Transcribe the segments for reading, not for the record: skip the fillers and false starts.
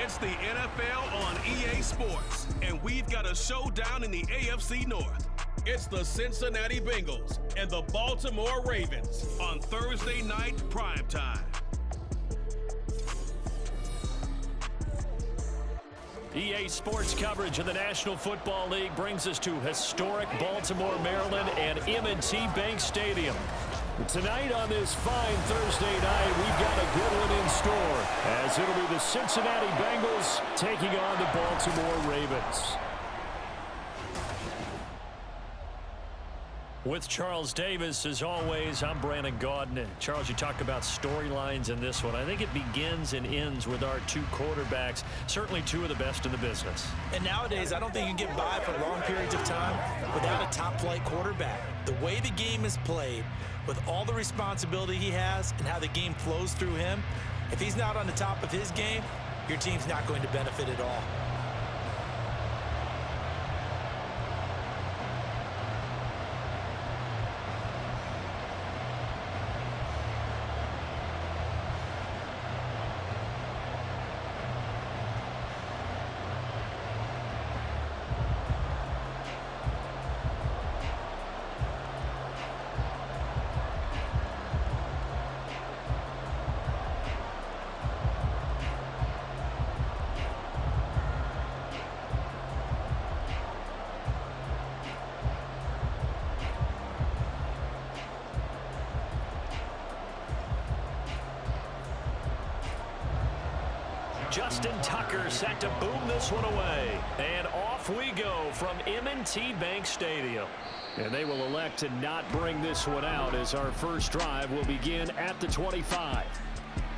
It's the NFL on EA Sports, and we've got a showdown in the AFC North. It's the Cincinnati Bengals and the Baltimore Ravens on Thursday night primetime. EA Sports coverage of the National Football League brings us to historic Baltimore, Maryland, and M&T Bank Stadium. Tonight on this fine Thursday night, we've got a good one in store, as it'll be the Cincinnati Bengals taking on the Baltimore Ravens. With Charles Davis, as always, I'm Brandon Gaudin. Charles, you talk about storylines in this one. I think it begins and ends with our two quarterbacks, certainly two of the best in the business. And nowadays, I don't think you can get by for long periods of time without a top-flight quarterback. The way the game is played, with all the responsibility he has and how the game flows through him, if he's not on the top of his game, your team's not going to benefit at all. Justin Tucker set to boom this one away. And off we go from M&T Bank Stadium. And they will elect to not bring this one out, as our first drive will begin at the 25.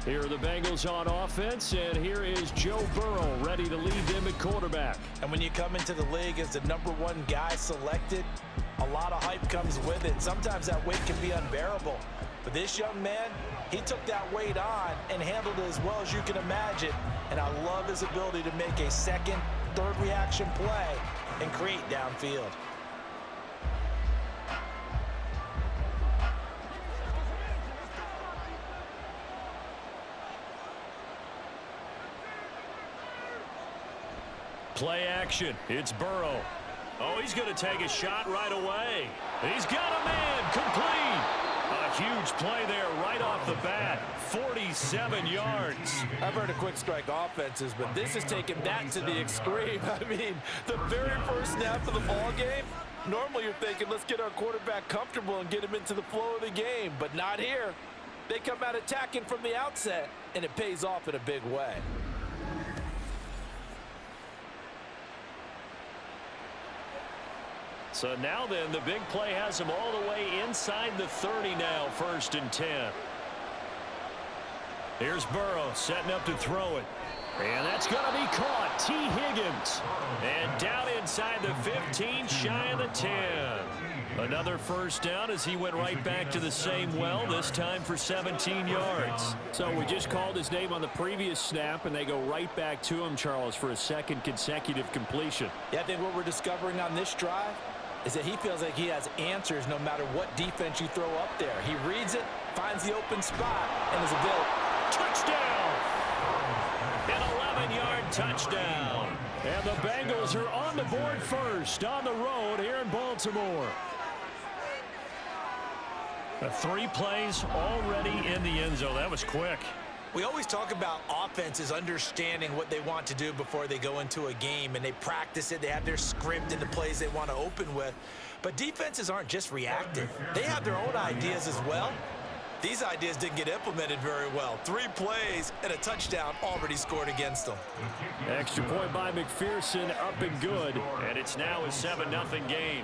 Here are the Bengals on offense, and here is Joe Burrow ready to lead them at quarterback. And when you come into the league as the #1 guy selected, a lot of hype comes with it. Sometimes that weight can be unbearable. But this young man, he took that weight on and handled it as well as you can imagine. And I love his ability to make a second, third reaction play and create downfield. Play action. It's Burrow. Oh, he's going to take a shot right away. He's got a man. Complete. A huge play there right off the bat. 47 yards. I've heard of quick strike offenses, but this is taking that to the extreme. I mean, the very first snap of the ball game, normally you're thinking, let's get our quarterback comfortable and get him into the flow of the game, but not here. They come out attacking from the outset, and it pays off in a big way. So now then, the big play has him all the way inside the 30 now, 1st and 10. Here's Burrow setting up to throw it. And that's going to be caught. T. Higgins. And down inside the 15, shy of the 10. Another first down as he went right back to the same well, this time for 17 yards. So we just called his name on the previous snap, and they go right back to him, Charles, for a second consecutive completion. Yeah, I think what we're discovering on this drive is that he feels like he has answers no matter what defense you throw up there. He reads it, finds the open spot, and is available. Touchdown! An 11-yard touchdown. And the Bengals are on the board first on the road here in Baltimore. 3 plays already in the end zone. That was quick. We always talk about offenses understanding what they want to do before they go into a game, and they practice it. They have their script and the plays they want to open with. But defenses aren't just reactive. They have their own ideas as well. These ideas didn't get implemented very well. 3 plays and a touchdown already scored against them. Extra point by McPherson, up and good. And it's now a 7-0 game.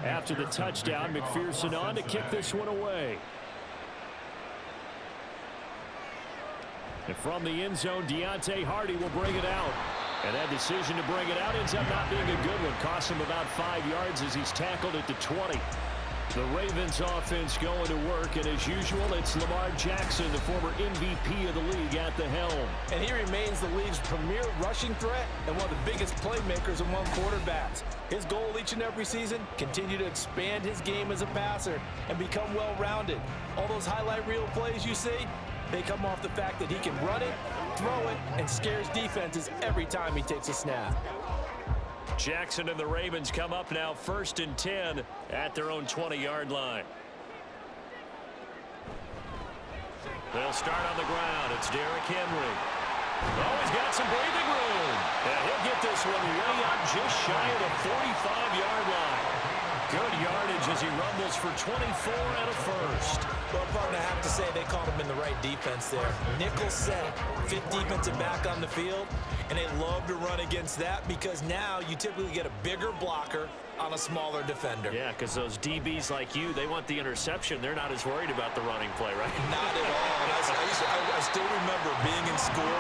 After the touchdown, McPherson on to kick this one away. And from the end zone, Deontay Hardy will bring it out. And that decision to bring it out ends up not being a good one. Costs him about 5 yards as he's tackled at the 20. The Ravens offense going to work, and as usual, it's Lamar Jackson, the former MVP of the league, at the helm. And he remains the league's premier rushing threat and one of the biggest playmakers among quarterbacks. His goal each and every season, continue to expand his game as a passer and become well-rounded. All those highlight reel plays you see, they come off the fact that he can run it, throw it, and scares defenses every time he takes a snap. Jackson and the Ravens come up now 1st and 10 at their own 20-yard line. They'll start on the ground. It's Derrick Henry. Oh, he's got some breathing room. And he'll get this one way up just shy of the 45-yard line. Good yardage as he rumbles for 24 and a first. Well, partner, I have to say they caught him in the right defense there. Nickel set, 5th defensive back on the field, and they love to run against that because now you typically get a bigger blocker on a smaller defender. Yeah, because those DBs like you, they want the interception. They're not as worried about the running play, right? Not at all. And I still remember being in school,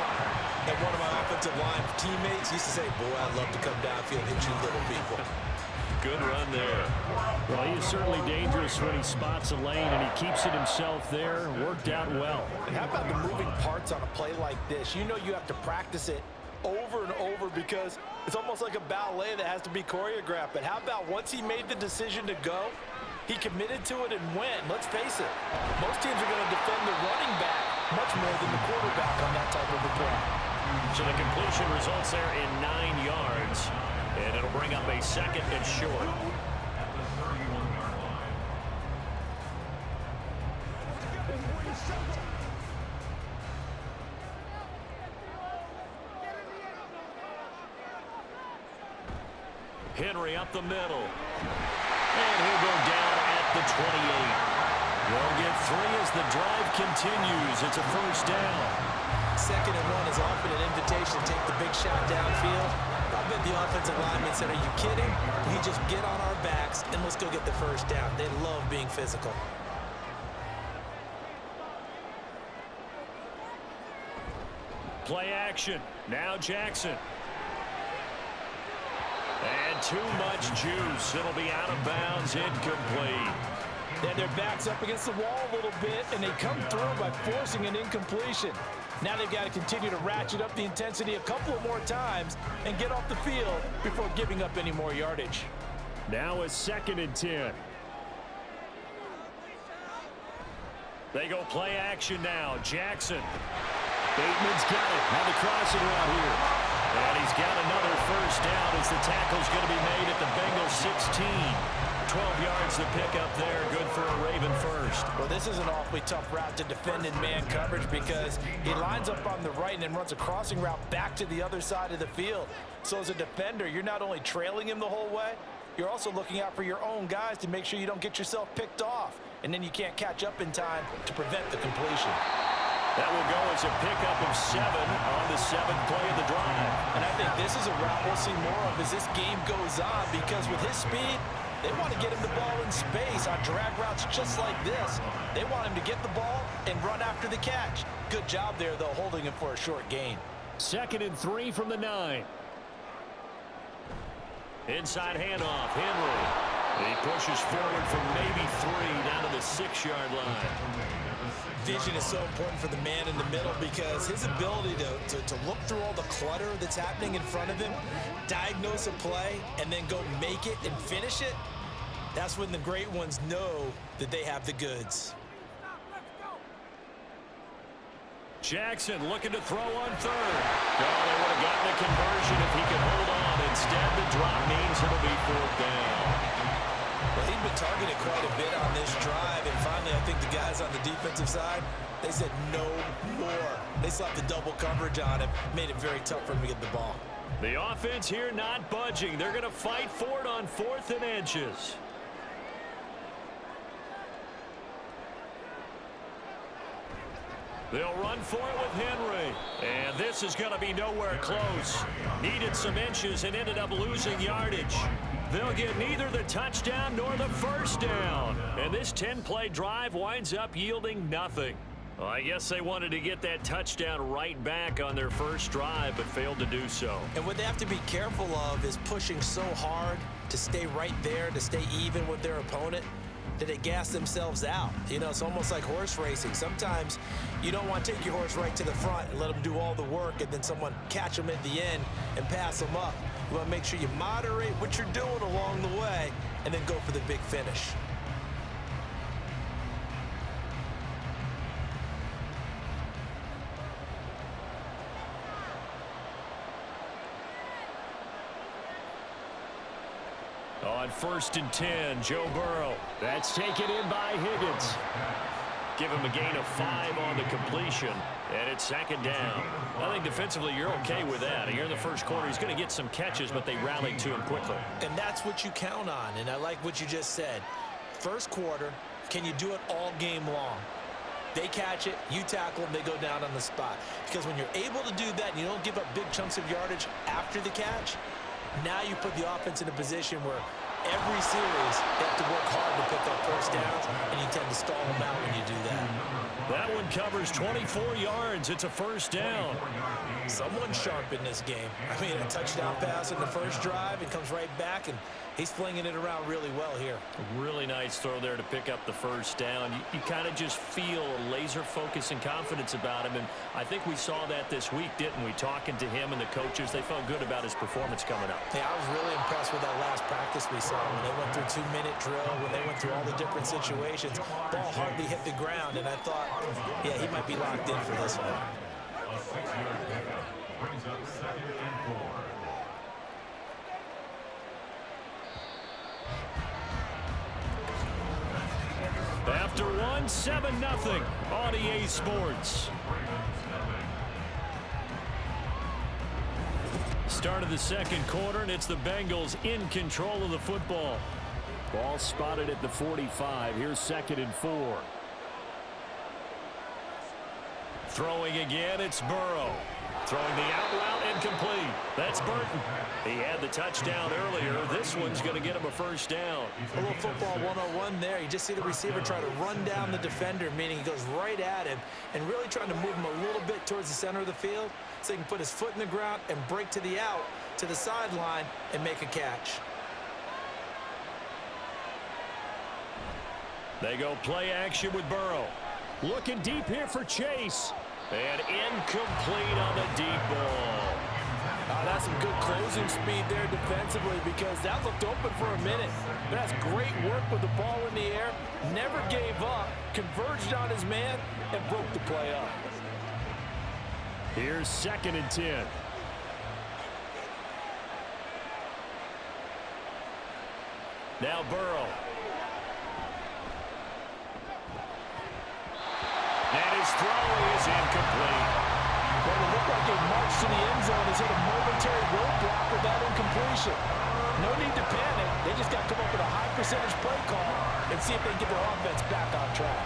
and one of my offensive line teammates used to say, boy, I'd love to come downfield and hit you little people. Good run there. Well, he is certainly dangerous when he spots a lane, and he keeps it himself there. Worked out well. And how about the moving parts on a play like this? You know you have to practice it over and over because it's almost like a ballet that has to be choreographed. But how about once he made the decision to go, he committed to it and went. Let's face it, most teams are going to defend the running back much more than the quarterback on that type of a play. So the completion results there in 9 yards. And it'll bring up a 2nd and short. Henry up the middle. And he'll go down at the 28. They'll get 3 as the drive continues. It's a first down. 2nd and 1 is often an invitation to take the big shot downfield. I bet the offensive lineman said, are you kidding? We just get on our backs and let's go get the first down. They love being physical. Play action. Now Jackson. And too much juice. It'll be out of bounds, incomplete. And their back's up against the wall a little bit, and they come through by forcing an incompletion. Now they've got to continue to ratchet up the intensity a couple of more times and get off the field before giving up any more yardage. Now a 2nd and 10. They go play action now. Jackson. Bateman's got it. Now the crossing route here. And he's got another first down as the tackle's going to be made at the Bengals 16. 12 yards to pick up there. Good for a Raven first. Well, this is an awfully tough route to defend in man coverage because he lines up on the right and then runs a crossing route back to the other side of the field. So as a defender, you're not only trailing him the whole way, you're also looking out for your own guys to make sure you don't get yourself picked off. And then you can't catch up in time to prevent the completion. That will go as a pickup of 7 on the 7th play of the drive. And I think this is a route we'll see more of as this game goes on because with his speed, they want to get him the ball in space on drag routes just like this. They want him to get the ball and run after the catch. Good job there, though, holding him for a short gain. 2nd and 3 from the 9. Inside handoff, Henry. He pushes forward from maybe 3 down to the 6-yard line. Vision is so important for the man in the middle because his ability to look through all the clutter that's happening in front of him, diagnose a play, and then go make it and finish it, that's when the great ones know that they have the goods. Jackson looking to throw on 3rd. Oh, they would have gotten a conversion if he could hold on. Instead, the drop means it'll be 4th down. Well, he's been targeted quite a bit on this drive, and finally I think the guys on the defensive side, they said no more. They slapped the double coverage on him, made it very tough for him to get the ball. The offense here not budging. They're going to fight for it on 4th and inches. They'll run for it with Henry. And this is going to be nowhere close. Needed some inches and ended up losing yardage. They'll get neither the touchdown nor the first down. And this 10-play drive winds up yielding nothing. Well, I guess they wanted to get that touchdown right back on their first drive, but failed to do so. And what they have to be careful of is pushing so hard to stay right there, to stay even with their opponent, that they gas themselves out. You know, it's almost like horse racing. Sometimes you don't want to take your horse right to the front and let them do all the work and then someone catch them at the end and pass them up. You want to make sure you moderate what you're doing along the way and then go for the big finish. On 1st and 10, Joe Burrow. That's taken in by Higgins. Give him a gain of 5 on the completion, and it's 2nd down. I think defensively you're okay with that. Here in the first quarter, he's going to get some catches, but they rallied to him quickly. And that's what you count on, and I like what you just said. First quarter, can you do it all game long? They catch it, you tackle them, they go down on the spot. Because when you're able to do that and you don't give up big chunks of yardage after the catch, now you put the offense in a position where every series they have to work hard to pick up first downs, and you tend to stall them out when you do that. That one covers 24 yards. It's a 1st down. Someone's sharp in this game. I mean, a touchdown pass in the first drive, and comes right back, and he's flinging it around really well here. A really nice throw there to pick up the 1st down. You kind of just feel a laser focus and confidence about him, and I think we saw that this week, didn't we? Talking to him and the coaches, they felt good about his performance coming up. Yeah, I was really impressed with that last practice we saw when they went through 2-minute drill, when they went through all the different situations. Ball hardly hit the ground, and I thought, yeah, he might be locked in for this one. After one, 7-0 on EA Sports. Start of the second quarter, and it's the Bengals in control of the football. Ball spotted at the 45. Here's 2nd and 4. Throwing again, it's Burrow. Throwing the out route, incomplete. That's Burton. He had the touchdown earlier. This one's going to get him a 1st down. A little football 101 there. You just see the receiver try to run down the defender, meaning he goes right at him and really trying to move him a little bit towards the center of the field so he can put his foot in the ground and break to the out, to the sideline, and make a catch. They go play action with Burrow. Looking deep here for Chase. And incomplete on the deep ball. That's some good closing speed there defensively, because that looked open for a minute. But that's great work with the ball in the air. Never gave up, converged on his man, and broke the play up. Here's 2nd and 10. Now Burrow. And his throw is incomplete. Well, it looked like a march to the end zone has hit a momentary roadblock with that incompletion. No need to panic. They just got to come up with a high percentage play call and see if they can get their offense back on track.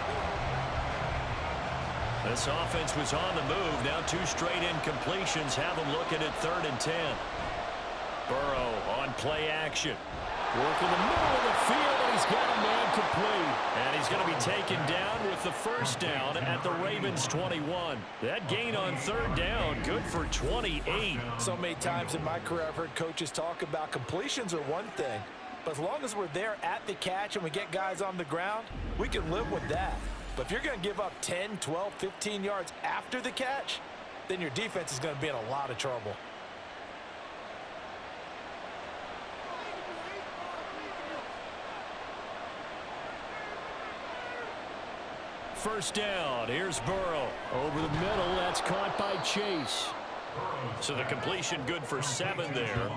This offense was on the move. Now 2 straight incompletions have them looking at 3rd and 10. Burrow on play action. Working the middle of the field, and he's got a man complete. And he's going to be taken down with the 1st down at the Ravens' 21. That gain on 3rd down, good for 28. So many times in my career I've heard coaches talk about completions are one thing, but as long as we're there at the catch and we get guys on the ground, we can live with that. But if you're going to give up 10, 12, 15 yards after the catch, then your defense is going to be in a lot of trouble. First down. Here's Burrow. Over the middle. That's caught by Chase. So the completion good for 7 there,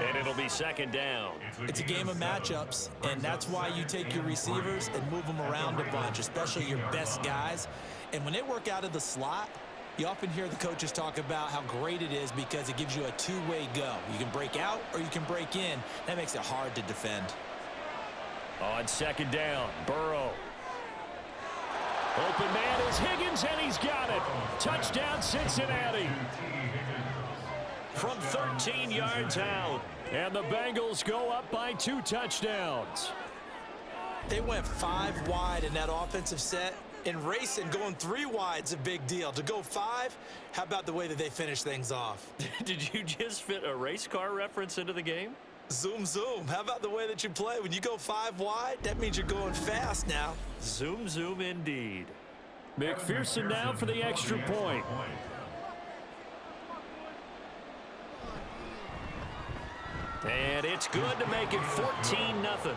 and it'll be 2nd down. It's a game of matchups, and that's why you take your receivers and move them around a bunch, especially your best guys. And when they work out of the slot, you often hear the coaches talk about how great it is because it gives you a two-way go. You can break out or you can break in. That makes it hard to defend. On 2nd down, Burrow. Open man is Higgins, and he's got it. Touchdown, Cincinnati. From 13 yards out. And the Bengals go up by 2 touchdowns. They went 5 wide in that offensive set, In racing, going 3 wide's a big deal. To go 5, how about the way that they finish things off? Did you just fit a race car reference into the game? Zoom, zoom. How about the way that you play? When you go 5 wide, that means you're going fast now. Zoom, zoom indeed. McPherson now for the extra point. And it's good to make it 14-0.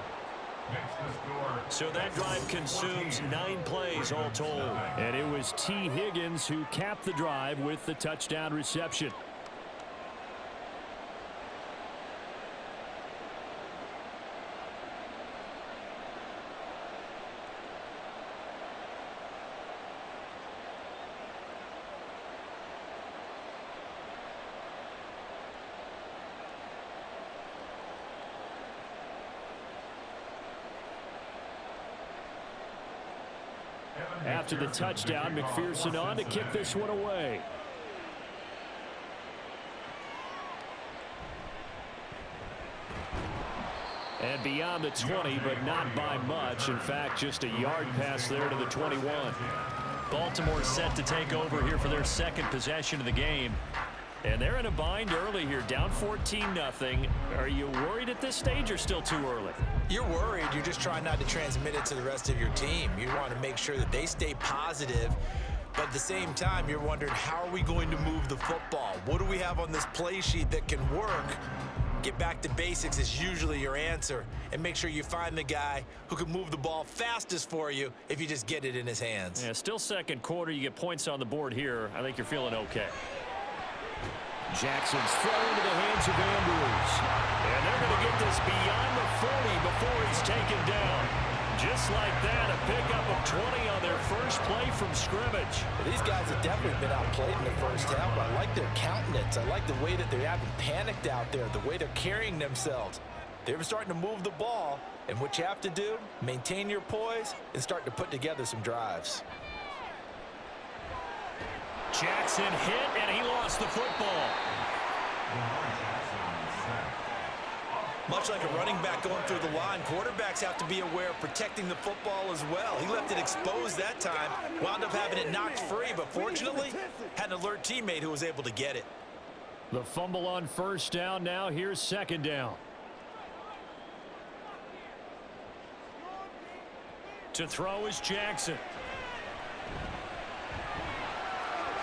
So that drive consumes 9 plays all told. And it was T. Higgins who capped the drive with the touchdown reception. After the touchdown, McPherson on to kick this one away. And beyond the 20, but not by much. In fact, just a yard pass there to the 21. Baltimore set to take over here for their second possession of the game. And they're in a bind early here, down 14-0. Are you worried at this stage or still too early? You're worried. You're just trying not to transmit it to the rest of your team. You want to make sure that they stay positive. But at the same time, you're wondering, how are we going to move the football? What do we have on this play sheet that can work? Get back to basics is usually your answer. And make sure you find the guy who can move the ball fastest for you if you just get it in his hands. Yeah, still second quarter. You get points on the board here. I think you're feeling okay. Jackson's throw into the hands of Andrews. And they're going to get this beyond the 40 before he's taken down. Just like that, a pickup of 20 on their first play from scrimmage. Well, these guys have definitely been outplayed in the first half, but I like their countenance. I like the way that they haven't panicked out there, the way they're carrying themselves. They're starting to move the ball, and what you have to do, maintain your poise and start to put together some drives. Jackson hit, and he lost the football. Much like a running back going through the line, quarterbacks have to be aware of protecting the football as well. He left it exposed that time, wound up having it knocked free, but fortunately, had an alert teammate who was able to get it. The fumble on first down. Now here's second down. To throw is Jackson.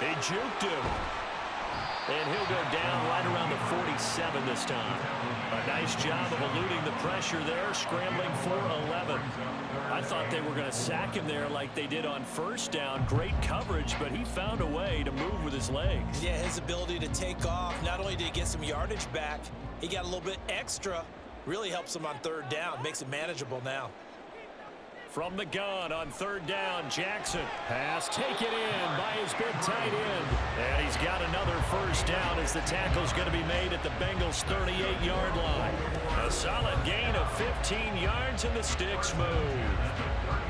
They juked him. And he'll go down right around the 47 this time. A nice job of eluding the pressure there, scrambling for 11. I thought they were going to sack him there like they did on first down. Great coverage, but he found a way to move with his legs. Yeah, his ability to take off, not only did he get some yardage back, he got a little bit extra. Really helps him on third down, makes it manageable now. From the gun on third down, Jackson. Pass taken in by his big tight end. And he's got another first down as the tackle's going to be made at the Bengals' 38-yard line. A solid gain of 15 yards and the sticks move.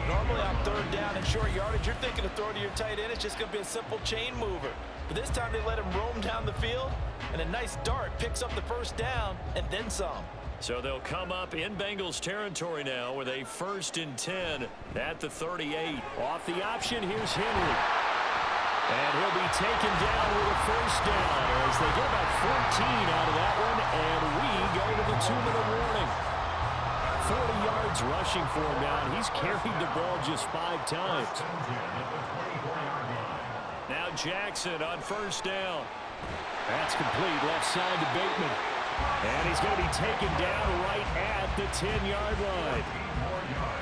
Normally on third down and short yardage, you're thinking of throwing to your tight end. It's just going to be a simple chain mover. But this time they let him roam down the field, and a nice dart picks up the first down and then some. So they'll come up in Bengals territory now with a 1st and 10 at the 38. Off the option, here's Henry. And he'll be taken down with a first down as they get about 14 out of that one, and we go to the 2-minute warning. 40 yards rushing for him now, and he's carried the ball just 5 times. Now Jackson on first down. That's complete, left side to Bateman. And he's going to be taken down right at the 10-yard line.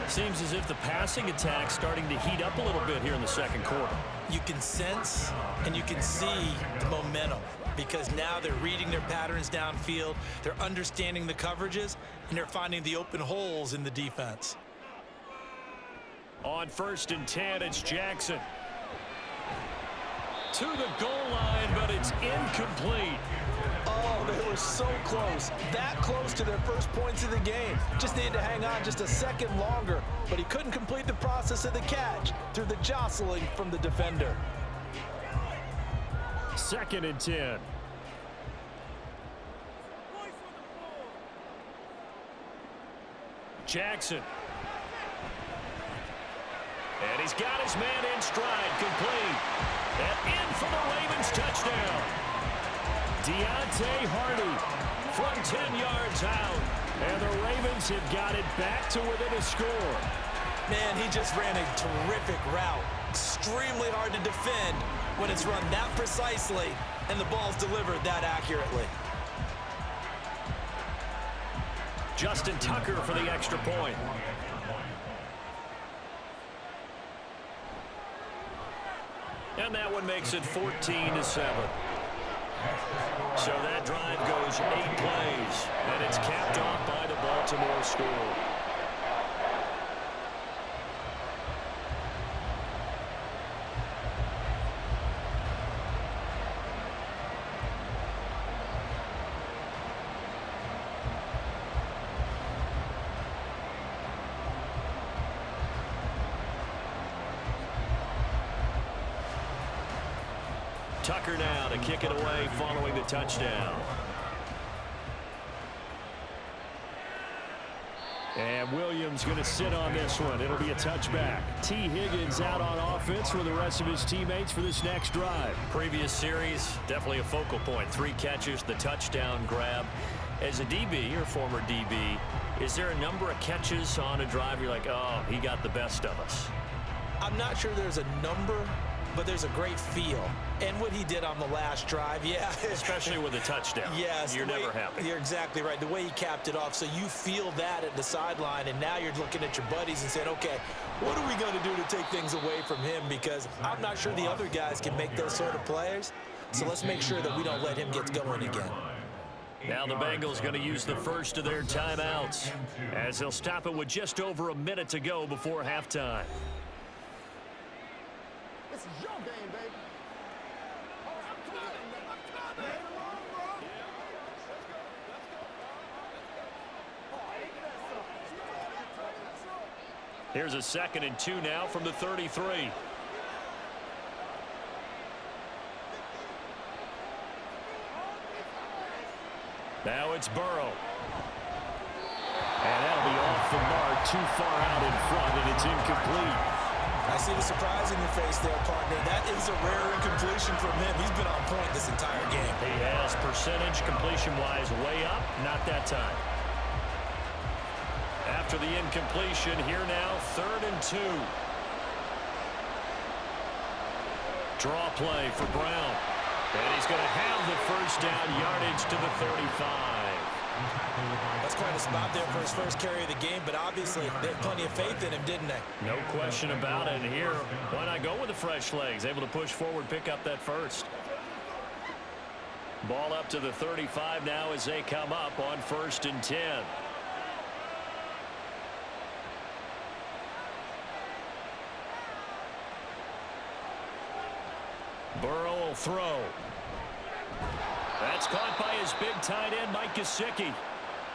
Seems as if the passing attack's starting to heat up a little bit here in the second quarter. You can sense and you can see the momentum because now they're reading their patterns downfield, they're understanding the coverages, and they're finding the open holes in the defense. On 1st and 10, it's Jackson. To the goal line, but it's incomplete. Oh, they were so close. That close to their first points of the game. Just needed to hang on just a second longer, but he couldn't complete the process of the catch through the jostling from the defender. 2nd and 10. Jackson. And he's got his man in stride, complete. And in for the Ravens touchdown. Deontay Hardy from 10 yards out. And the Ravens have got it back to within a score. Man, he just ran a terrific route. Extremely hard to defend when it's run that precisely and the ball's delivered that accurately. Justin Tucker for the extra point. And that one makes it 14-7. So that drive goes 8 plays, and it's capped off by the Baltimore score. Tucker now to kick it away following the touchdown. And Williams going to sit on this one. It'll be a touchback. T. Higgins out on offense with the rest of his teammates for this next drive. Previous series, definitely a focal point. 3 catches, the touchdown grab. As a DB, or former DB, is there a number of catches on a drive you're like, oh, he got the best of us? I'm not sure there's a number, but there's a great feel. And what he did on the last drive, yeah. Especially with a touchdown. Yes. You're never happy. You're exactly right. The way he capped it off, so you feel that at the sideline, and now you're looking at your buddies and saying, okay, what are we going to do to take things away from him? Because I'm not sure the other guys can make those sort of plays. So let's make sure that we don't let him get going again. Now the Bengals going to use the first of their timeouts as they'll stop it with just over a minute to go before halftime. This is your game, baby. Here's a 2nd and 2 now from the 33. Now it's Burrow. And that'll be off the mark, too far out in front, and it's incomplete. I see the surprise in your face there, partner. That is a rare incompletion from him. He's been on point this entire game. He has percentage completion-wise way up, not that time. After the incompletion, here now, 3rd and 2. Draw play for Brown. And he's going to have the first down, yardage to the 35. That's quite a spot there for his first carry of the game, but obviously they had plenty of faith in him, didn't they? No question about it. And here, why not go with the fresh legs? Able to push forward, pick up that first. Ball up to the 35 now as they come up on 1st and 10. Burrow will throw. That's caught by his big tight end, Mike Gesicki.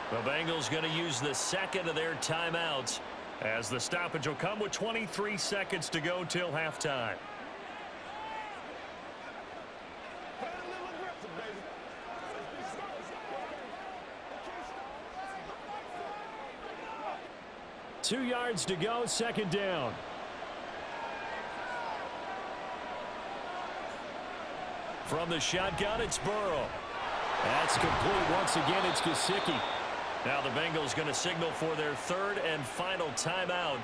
The Bengals going to use the 2nd of their timeouts as the stoppage will come with 23 seconds to go till halftime. Play a little aggressive, baby. 2 yards to go, 2nd down. From the shotgun, it's Burrow. That's complete. Once again, it's Gesicki. Now the Bengals going to signal for their 3rd and final timeout.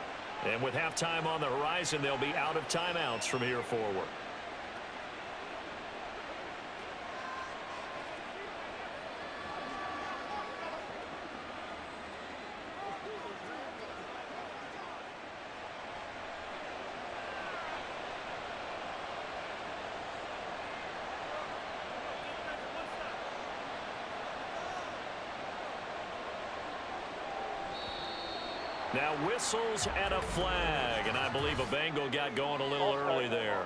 And with halftime on the horizon, they'll be out of timeouts from here forward. Now whistles and a flag, and I believe a Bengal got going a little early there.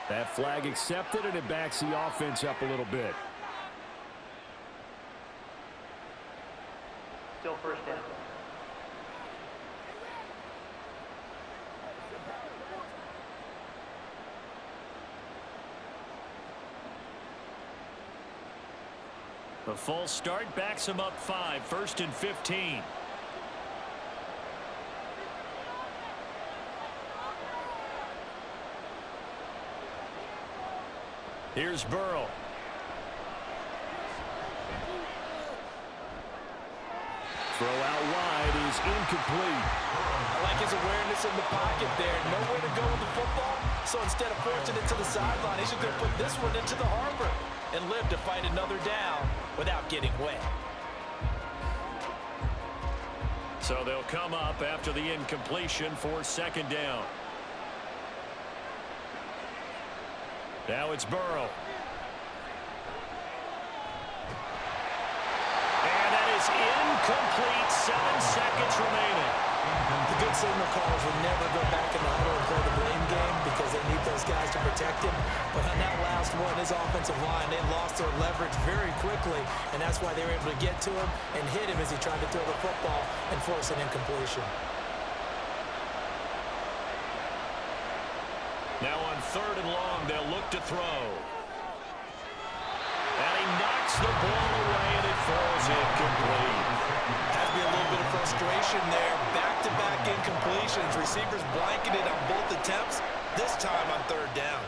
That flag accepted, and it backs the offense up a little bit. Still first down. The false start backs him up 5, 1st and 15. Here's Burrow. Throw out wide is incomplete. I like his awareness in the pocket there. Nowhere to go with the football. So instead of forcing it to the sideline, he's just going to put this one into the harbor and live to fight another down without getting wet. So they'll come up after the incompletion for second down. Now it's Burrow. And that is incomplete. 7 seconds remaining. The good signal callers will never go back in the huddle and play the blame game because they need those guys to protect him. But on that last one, his offensive line, they lost their leverage very quickly, and that's why they were able to get to him and hit him as he tried to throw the football and force an incompletion. Now on 3rd and long, they'll look to throw. And he knocks the ball away, and it falls incomplete. Has to be a little bit of frustration there. Back-to-back incompletions. Receivers blanketed on both attempts, this time on 3rd down.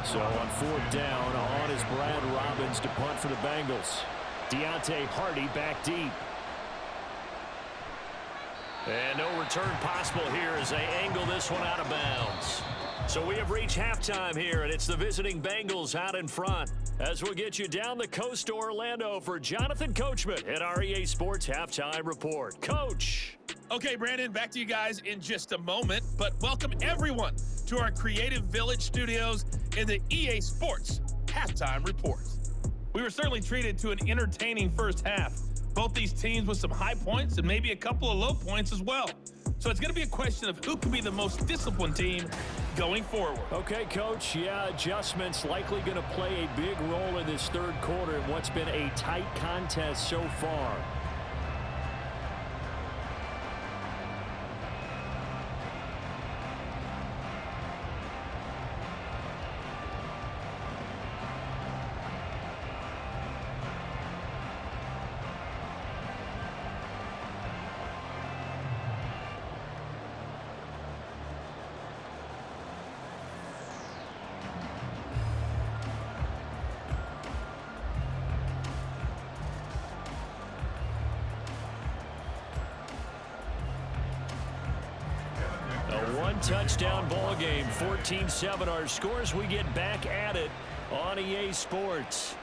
So on 4th down, on is Brad Robbins to punt for the Bengals. Deontay Hardy back deep. And no return possible here as they angle this one out of bounds. So we have reached halftime here, and it's the visiting Bengals out in front. As we'll get you down the coast to Orlando for Jonathan Coachman at our EA Sports Halftime Report. Coach. Okay, Brandon, back to you guys in just a moment, but welcome everyone to our Creative Village studios in the EA Sports Halftime Report. We were certainly treated to an entertaining first half. Both these teams with some high points and maybe a couple of low points as well. So it's going to be a question of who can be the most disciplined team going forward. Okay, Coach. Yeah, adjustments likely going to play a big role in this 3rd quarter in what's been a tight contest so far. Touchdown ball game, 14-7 our scores. We get back at it on EA Sports.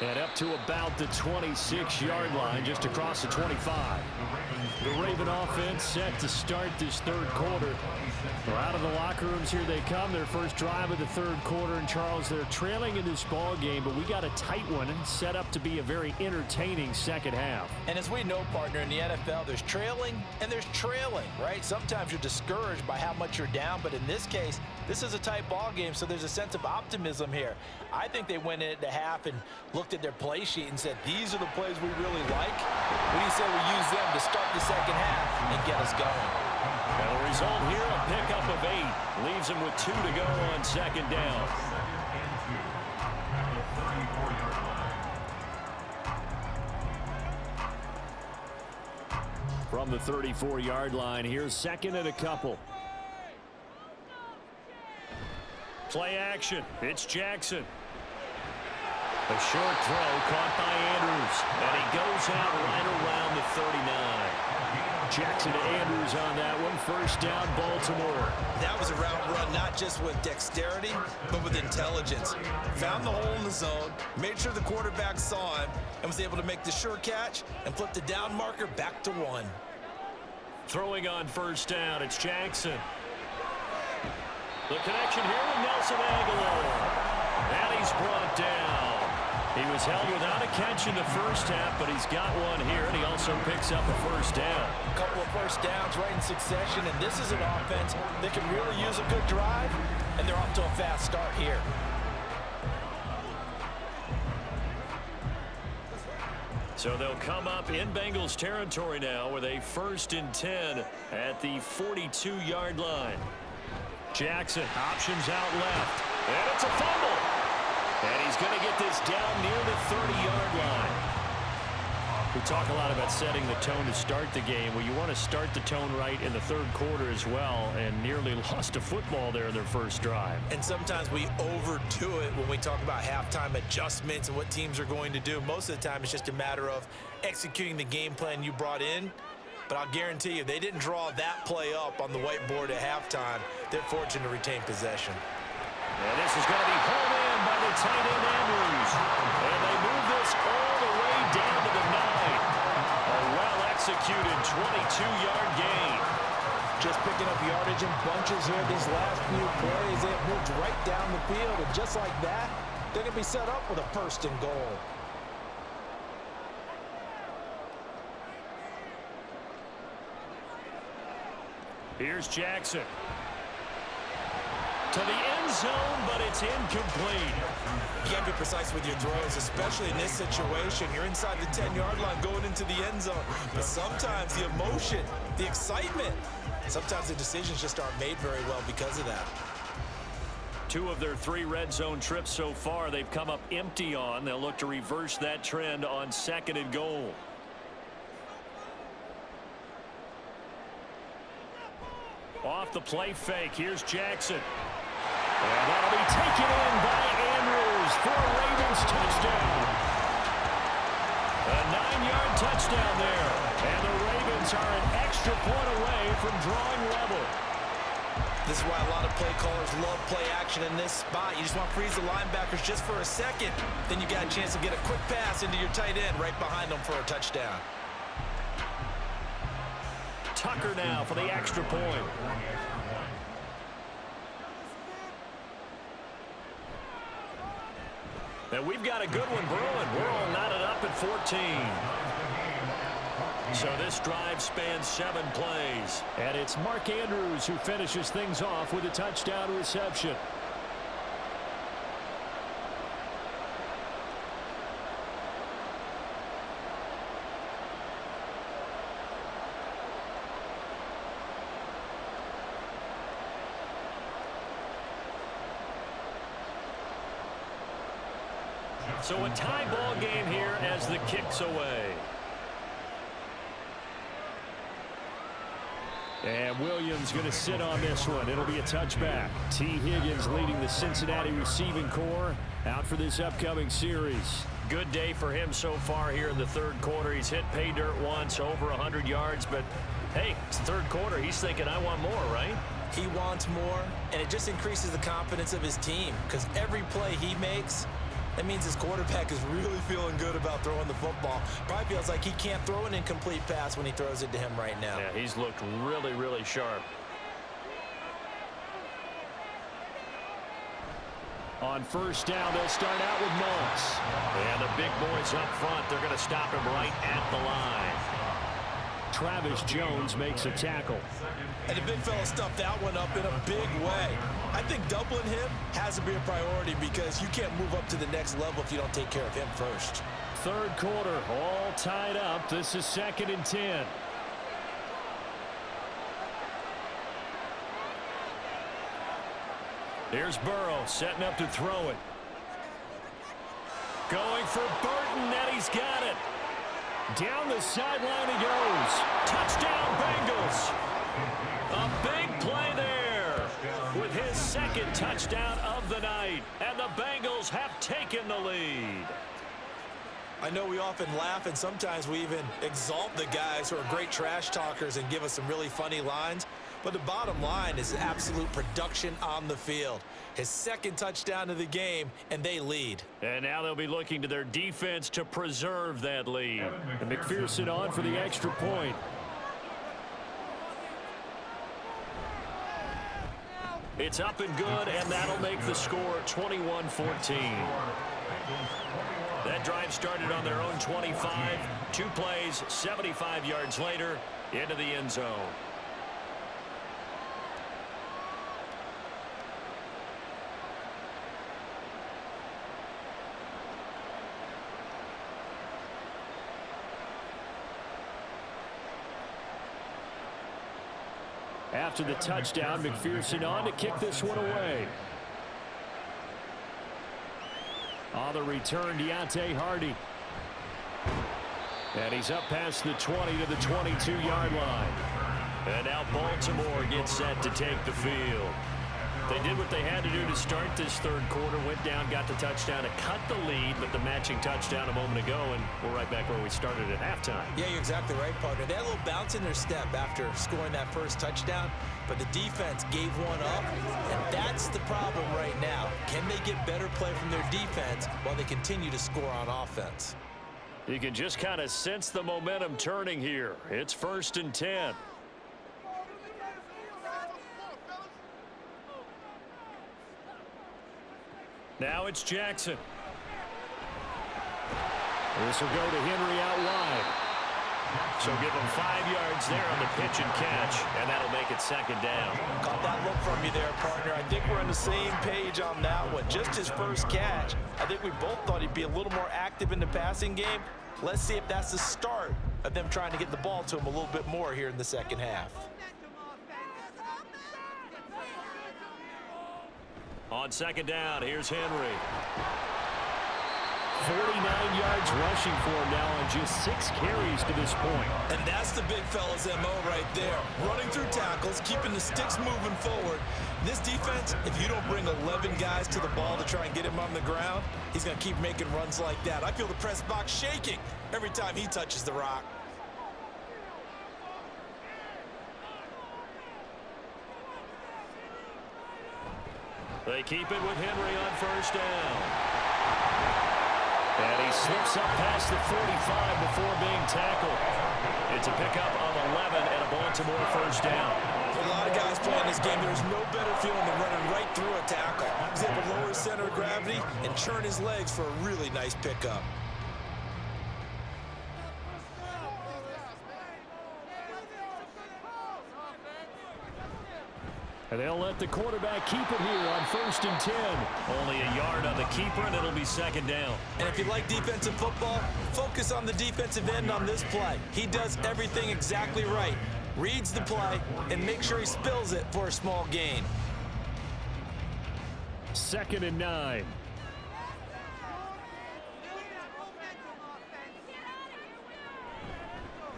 And up to about the 26-yard line, just across the 25. The Raven offense set to start this 3rd quarter. Well, out of the locker rooms, here they come. Their first drive of the 3rd quarter. And, Charles, they're trailing in this ball game, but we got a tight one set up to be a very entertaining second half. And as we know, partner, in the NFL, there's trailing and there's trailing, right? Sometimes you're discouraged by how much you're down, but in this case, this is a tight ball game, so there's a sense of optimism here. I think they went in at the half and looked at their play sheet and said, these are the plays we really like. What do you say we use them to start the second half and get us going? Well, the result here, a pickup of 8. Leaves them with 2 to go on second down. From the 34-yard line, here's 2nd and a couple. Play action. It's Jackson. A short throw caught by Andrews. And he goes out right around the 39. Jackson to Andrews on that one. First down, Baltimore. That was a route run not just with dexterity, but with intelligence. Found the hole in the zone, made sure the quarterback saw him, and was able to make the sure catch and flip the down marker back to 1. Throwing on first down, it's Jackson. The connection here with Nelson Aguilar. And he's brought down. He was held without a catch in the first half, but he's got one here, and he also picks up a first down. A couple of first downs right in succession, and this is an offense that can really use a good drive, and they're off to a fast start here. So they'll come up in Bengals territory now with a 1st and 10 at the 42-yard line. Jackson options out left, and it's a fumble. And he's going to get this down near the 30-yard line. We talk a lot about setting the tone to start the game. Well, you want to start the tone right in the third quarter as well, and nearly lost a football there in their first drive. And sometimes we overdo it when we talk about halftime adjustments and what teams are going to do. Most of the time, it's just a matter of executing the game plan you brought in. But I'll guarantee you, they didn't draw that play up on the whiteboard at halftime. They're fortunate to retain possession. And this is going to be hauled in by the tight end Andrews. And they move this all the way down to the 9. A well-executed 22-yard gain. Just picking up yardage in bunches here these last few plays. It moved right down the field, and just like that, they're going to be set up with a 1st and goal. Here's Jackson. To the end zone, but it's incomplete. You got to be precise with your throws, especially in this situation. You're inside the 10-yard line going into the end zone. But sometimes the emotion, the excitement, sometimes the decisions just aren't made very well because of that. 2 of their 3 red zone trips so far they've come up empty on. They'll look to reverse that trend on 2nd and goal. Off the play fake, here's Jackson. And that'll be taken in by Andrews for a Ravens touchdown. A 9-yard touchdown there. And the Ravens are an extra point away from drawing level. This is why a lot of play callers love play action in this spot. You just want to freeze the linebackers just for a second. Then you got a chance to get a quick pass into your tight end right behind them for a touchdown. Tucker now for the extra point. And we've got a good one brewing. We're all knotted up at 14. So this drive spans 7 plays. And it's Mark Andrews who finishes things off with a touchdown reception. So a tie ball game here as the kick's away. And Williams going to sit on this one. It'll be a touchback. T. Higgins leading the Cincinnati receiving corps out for this upcoming series. Good day for him so far here in the third quarter. He's hit pay dirt once, over 100 yards. But, hey, it's the third quarter. He's thinking, I want more, right? He wants more, and it just increases the confidence of his team because every play he makes, that means his quarterback is really feeling good about throwing the football. Probably feels like he can't throw an incomplete pass when he throws it to him right now. Yeah, he's looked really, really sharp. On first down, they'll start out with Moss. And the big boys up front, they're going to stop him right at the line. Travis Jones makes a tackle. And the big fella stuffed that one up in a big way. I think doubling him has to be a priority because you can't move up to the next level if you don't take care of him first. Third quarter, all tied up. This is 2nd and 10. Here's Burrow setting up to throw it. Going for Burton, and he's got it. Down the sideline he goes. Touchdown, Bengals. A big play there with his 2nd touchdown of the night. And the Bengals have taken the lead. I know we often laugh and sometimes we even exalt the guys who are great trash talkers and give us some really funny lines. But the bottom line is absolute production on the field. His 2nd touchdown of the game, and they lead. And now they'll be looking to their defense to preserve that lead. And McPherson on for the extra point. It's up and good, and that'll make the score 21-14. That drive started on their own 25. 2 plays, 75 yards later, into the end zone. After the touchdown, McPherson on to kick this one away. On the return, Deontay Hardy. And he's up past the 20 to the 22-yard line. And now Baltimore gets set to take the field. They did what they had to do to start this third quarter. Went down, got the touchdown to cut the lead, but the matching touchdown a moment ago, and we're right back where we started at halftime. Yeah, you're exactly right, partner. They had a little bounce in their step after scoring that first touchdown, but the defense gave one up, and that's the problem right now. Can they get better play from their defense while they continue to score on offense? You can just kind of sense the momentum turning here. It's 1st and 10. Now it's Jackson. This will go to Henry out wide. So give him 5 yards there on the pitch and catch, and that'll make it 2nd down. Caught that look from you there, partner. I think we're on the same page on that one. Just his first catch. I think we both thought he'd be a little more active in the passing game. Let's see if that's the start of them trying to get the ball to him a little bit more here in the second half. On 2nd down, here's Henry. 49 yards rushing for him now on just 6 carries to this point. And that's the big fella's MO right there. Running through tackles, keeping the sticks moving forward. This defense, if you don't bring 11 guys to the ball to try and get him on the ground, he's going to keep making runs like that. I feel the press box shaking every time he touches the rock. They keep it with Henry on 1st down. And he slips up past the 45 before being tackled. It's a pickup of 11 and a Baltimore 1st down. For a lot of guys playing this game, there's no better feeling than running right through a tackle. He's able to lower his center of gravity and churn his legs for a really nice pickup. And they'll let the quarterback keep it here on 1st and 10. Only a yard on the keeper, and it'll be 2nd down. And if you like defensive football, focus on the defensive end on this play. He does everything exactly right. Reads the play and make sure he spills it for a small gain. 2nd and 9.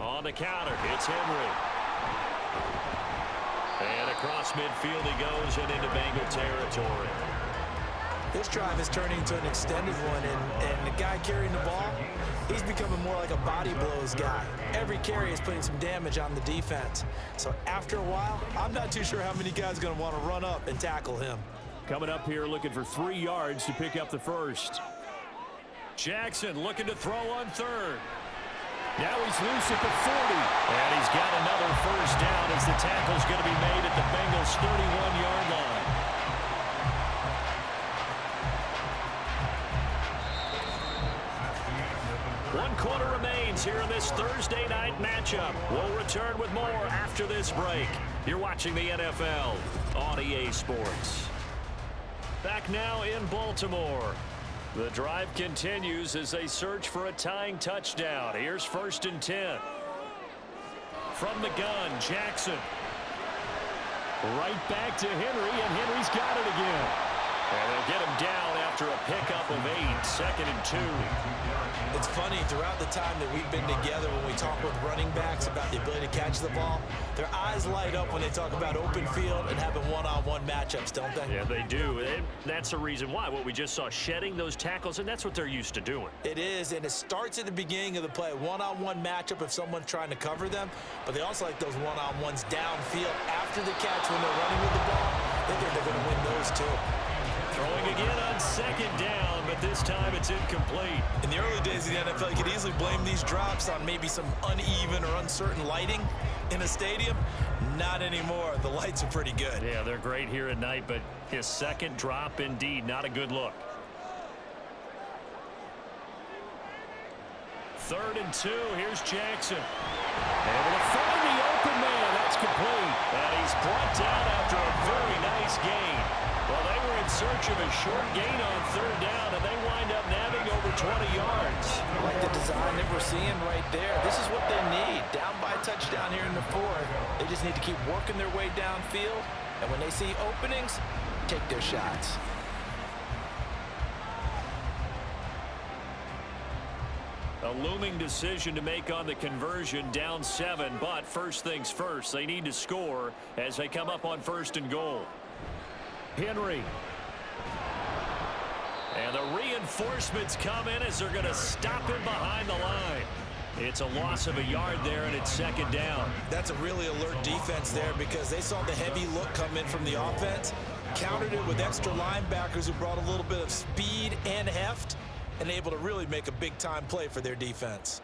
On the counter, it's Henry. And across midfield he goes and into Bengal territory. This drive is turning into an extended one, and the guy carrying the ball, he's becoming more like a body blows guy. Every carry is putting some damage on the defense. So after a while, I'm not too sure how many guys are going to want to run up and tackle him. Coming up here looking for 3 yards to pick up the first. Jackson looking to throw on 3rd. Now he's loose at the 40. And he's got another 1st down as the tackle's going to be made at the Bengals' 31-yard line. One quarter remains here in this Thursday night matchup. We'll return with more after this break. You're watching the NFL on EA Sports. Back now in Baltimore. The drive continues as they search for a tying touchdown. Here's 1st and 10. From the gun, Jackson. Right back to Henry, and Henry's got it again. And they'll get him down after a pickup of 8, 2nd and 2. It's funny, throughout the time that we've been together, when we talk with running backs about the ability to catch the ball, their eyes light up when they talk about open field and having one-on-one matchups, don't they? Yeah, they do. And that's the reason why. What we just saw, shedding those tackles, and that's what they're used to doing. It is, and it starts at the beginning of the play. One-on-one matchup if someone's trying to cover them, but they also like those one-on-ones downfield after the catch when they're running with the ball. They think they're going to win those too. Throwing again on 2nd down, but this time it's incomplete. In the early days of the NFL, you could easily blame these drops on maybe some uneven or uncertain lighting in a stadium. Not anymore. The lights are pretty good. Yeah, they're great here at night, but his 2nd drop, indeed, not a good look. 3rd and 2, here's Jackson. Able to find the open man, that's complete. And he's brought down after a very nice gain. Well, they were in search of a short gain on 3rd down, and they wind up nabbing over 20 yards. I like the design that we're seeing right there. This is what they need. Down by a touchdown here in the 4th. They just need to keep working their way downfield, and when they see openings, take their shots. A looming decision to make on the conversion, down 7, but first things first, they need to score as they come up on 1st and goal. Henry. And the reinforcements come in as they're going to stop him behind the line. It's a loss of a yard there, and it's 2nd down. That's a really alert defense there because they saw the heavy look come in from the offense, countered it with extra linebackers who brought a little bit of speed and heft, and able to really make a big-time play for their defense.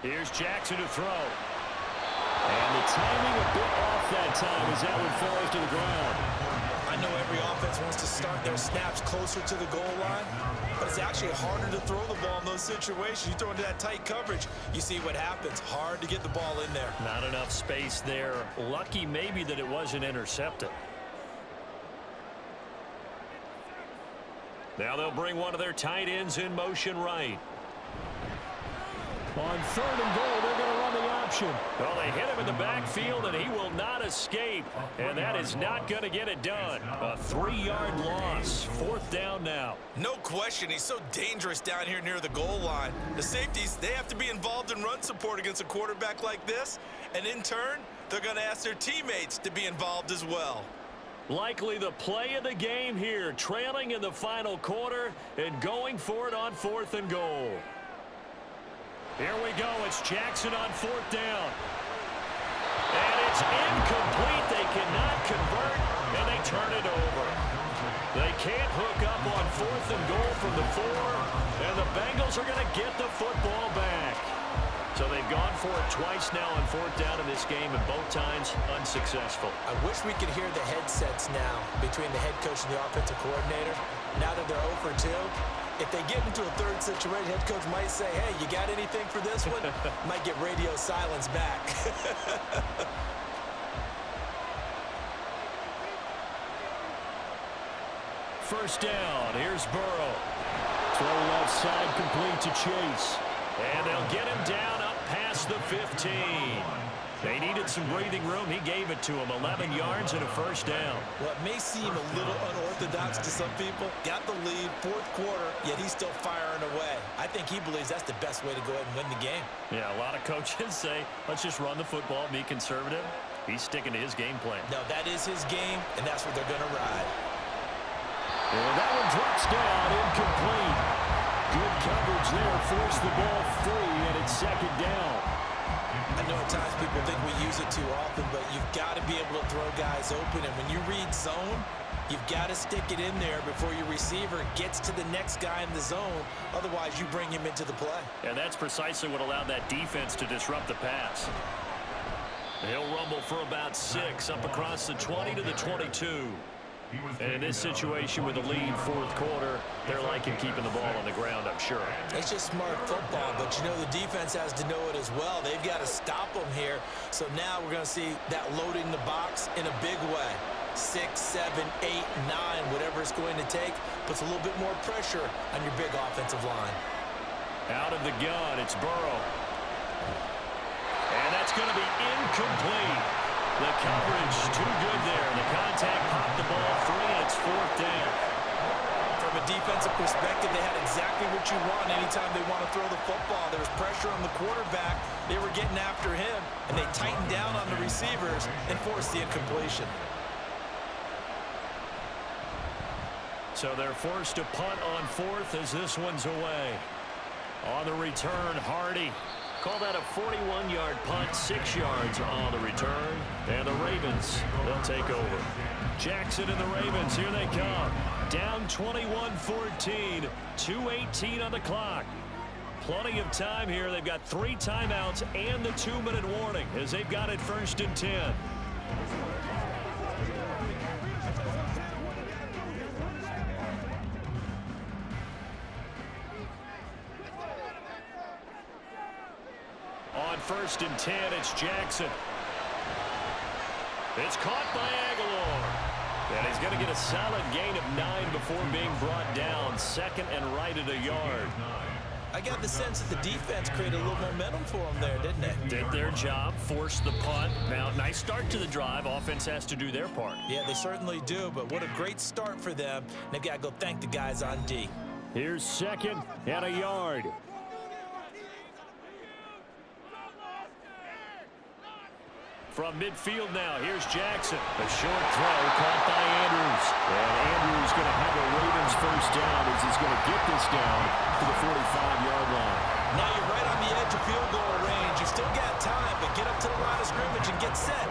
Here's Jackson to throw. And the timing a bit off that time as that one falls to the ground. I know every offense wants to start their snaps closer to the goal line, but it's actually harder to throw the ball in those situations. You throw into that tight coverage, you see what happens. Hard to get the ball in there. Not enough space there. Lucky maybe that it wasn't intercepted. Now they'll bring one of their tight ends in motion right. On 3rd and goal, they're going to run the option. Well, they hit him in the backfield, and he will not escape. And that is not going to get it done. A 3-yard loss. 4th down now. No question, he's so dangerous down here near the goal line. The safeties, they have to be involved in run support against a quarterback like this. And in turn, they're going to ask their teammates to be involved as well. Likely the play of the game here, trailing in the final quarter and going for it on 4th and goal. Here we go. It's Jackson on 4th down. And it's incomplete. They cannot convert, and they turn it over. They can't hook up on 4th and goal from the 4, and the Bengals are going to get the football back. So they've gone for it twice now on 4th down in this game, and both times unsuccessful. I wish we could hear the headsets now between the head coach and the offensive coordinator. Now that they're 0 for 2, if they get into a 3rd situation, head coach might say, hey, you got anything for this one? Might get radio silence back. First down. Here's Burrow. Throw left side complete to Chase. And they'll get him down up past the 15. They needed some breathing room. He gave it to him. 11 yards and a 1st down. What may seem a little unorthodox to some people, got the lead, 4th quarter, yet he's still firing away. I think he believes that's the best way to go ahead and win the game. Yeah, a lot of coaches say, let's just run the football, be conservative. He's sticking to his game plan. No, that is his game, and that's what they're going to ride. And that one drops down, incomplete. Good coverage there, forced the ball free, and it's 2nd down. I know at times people think we use it too often, but you've got to be able to throw guys open. And when you read zone, you've got to stick it in there before your receiver gets to the next guy in the zone. Otherwise, you bring him into the play. And that's precisely what allowed that defense to disrupt the pass. He'll rumble for about 6, up across the 20 to the 22. And in this situation with the lead 4th quarter, they're liking keeping the ball on the ground, I'm sure. It's just smart football, but you know the defense has to know it as well. They've got to stop them here. So now we're going to see that loading the box in a big way. 6, 7, 8, 9, whatever it's going to take, puts a little bit more pressure on your big offensive line. Out of the gun, it's Burrow. And that's going to be incomplete. The coverage too good there. The contact popped the ball free, and it's 4th down. From a defensive perspective, they had exactly what you want anytime they want to throw the football. There was pressure on the quarterback. They were getting after him, and they tightened down on the receivers and forced the incompletion. So they're forced to punt on 4th as this one's away. On the return, Hardy. Call that a 41-yard punt, 6 yards on the return. And the Ravens, they'll take over. Jackson and the Ravens, here they come. Down 21-14, 2:18 on the clock. Plenty of time here. They've got 3 timeouts and the 2-minute warning as they've got it 1st and 10. On 1st and 10, it's Jackson. It's caught by Aguilar. And he's going to get a solid gain of 9 before being brought down. 2nd and right at a yard. I got the sense that the defense created a little momentum for them there, didn't they? Did their job, forced the punt. Now, nice start to the drive. Offense has to do their part. Yeah, they certainly do, but what a great start for them. They've got to go thank the guys on D. Here's second and a yard. From midfield now, here's Jackson. A short throw caught by Andrews. And Andrews going to have a Ravens first down as he's going to get this down to the 45-yard line. Now you're right on the edge of field goal range. You still got time, but get up to the line of scrimmage and get set.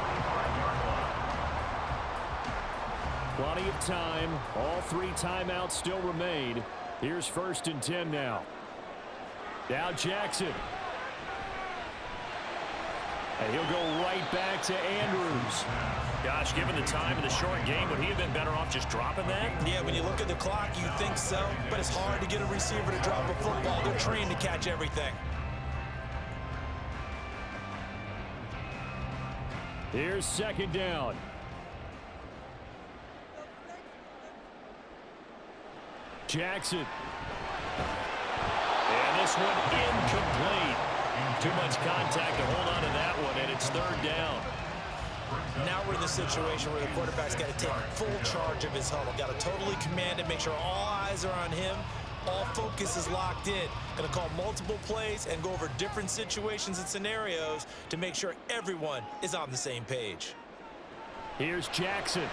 Plenty of time. All 3 timeouts still remain. Here's 1st and 10 now. Now Jackson. And he'll go right back to Andrews. Gosh, given the time of the short game, would he have been better off just dropping that? Yeah, when you look at the clock, you think so. But it's hard to get a receiver to drop a football. They're trained to catch everything. Here's 2nd down. Jackson. And this one incomplete. Too much contact to hold on to that one, and it's 3rd down. Now we're in the situation where the quarterback's got to take full charge of his huddle. Got to totally command it, make sure all eyes are on him. All focus is locked in. Going to call multiple plays and go over different situations and scenarios to make sure everyone is on the same page. Here's Jackson.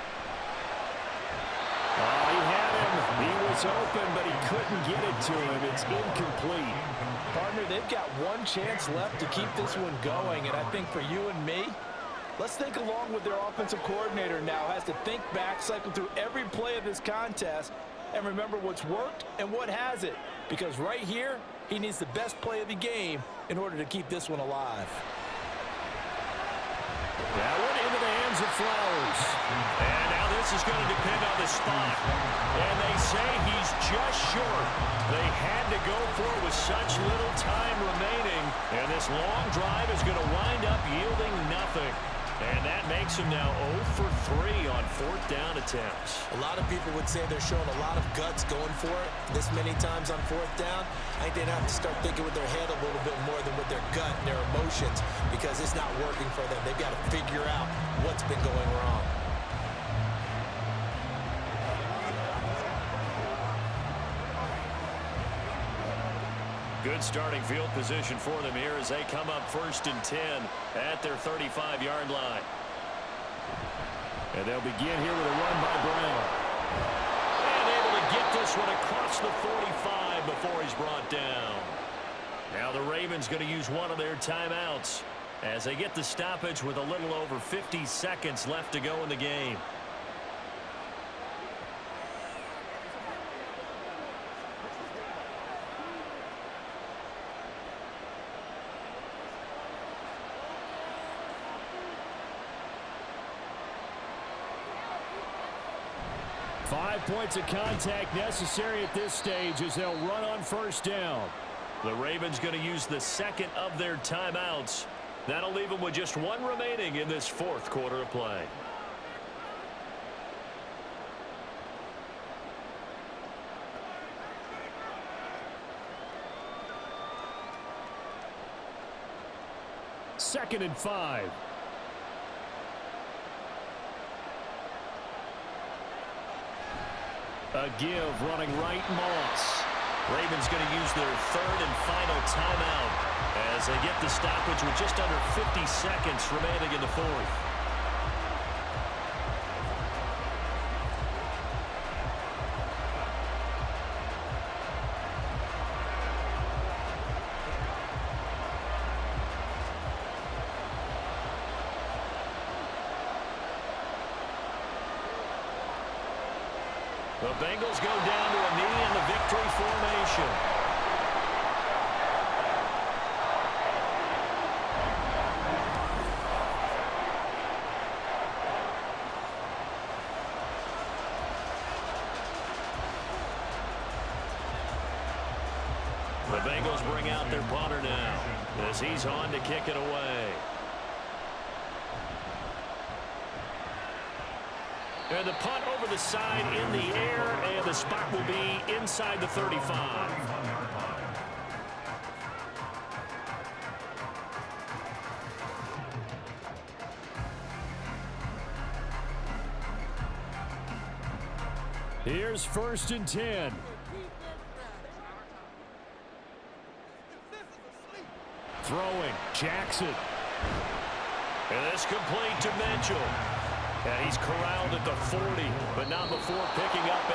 Oh, he had him. He was open, but he couldn't get it to him. It's incomplete. Partner, they've got one chance left to keep this one going, and I think for you and me, let's think along with their offensive coordinator now. Has to think back, cycle through every play of this contest, and remember what's worked and what hasn't. Because right here, he needs the best play of the game in order to keep this one alive. That one into the hands of Flowers. And now this is going to depend on the spot. And they say he's just short. They had to go for it with such little time remaining. And this long drive is going to wind up yielding nothing. And that makes him now 0 for 3 on 4th down attempts. A lot of people would say they're showing a lot of guts going for it this many times on 4th down. I think they'd have to start thinking with their head a little bit more than with their gut and their emotions, because it's not working for them. They've got to figure out what's been going wrong. Good starting field position for them here as they come up 1st and 10 at their 35-yard line. And they'll begin here with a run by Brown. And able to get this one across the 45 before he's brought down. Now the Ravens going to use one of their timeouts as they get the stoppage with a little over 50 seconds left to go in the game. Five points of contact necessary at this stage as they'll run on 1st down. The Ravens going to use the 2nd of their timeouts. That'll leave them with just 1 remaining in this 4th quarter of play. Second and 5. A give running right, Moss. Ravens going to use their 3rd and final timeout as they get the stoppage with just under 50 seconds remaining in the 4th. The Bengals go down to a knee in the victory formation. The Bengals bring out their punter now as he's on to kick it away. And the punt over the side in the air, and the spot will be inside the 35. Here's 1st and 10. Throwing, Jackson. And this complete to Mitchell. And he's corralled at the 40, but not before picking up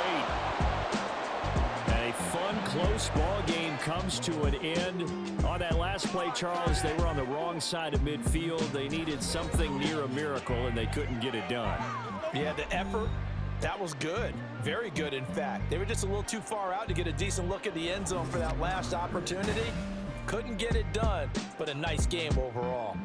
8. And a fun, close ball game comes to an end. On that last play, Charles, they were on the wrong side of midfield. They needed something near a miracle, and they couldn't get it done. Yeah, the effort, that was good. Very good, in fact. They were just a little too far out to get a decent look at the end zone for that last opportunity. Couldn't get it done, but a nice game overall.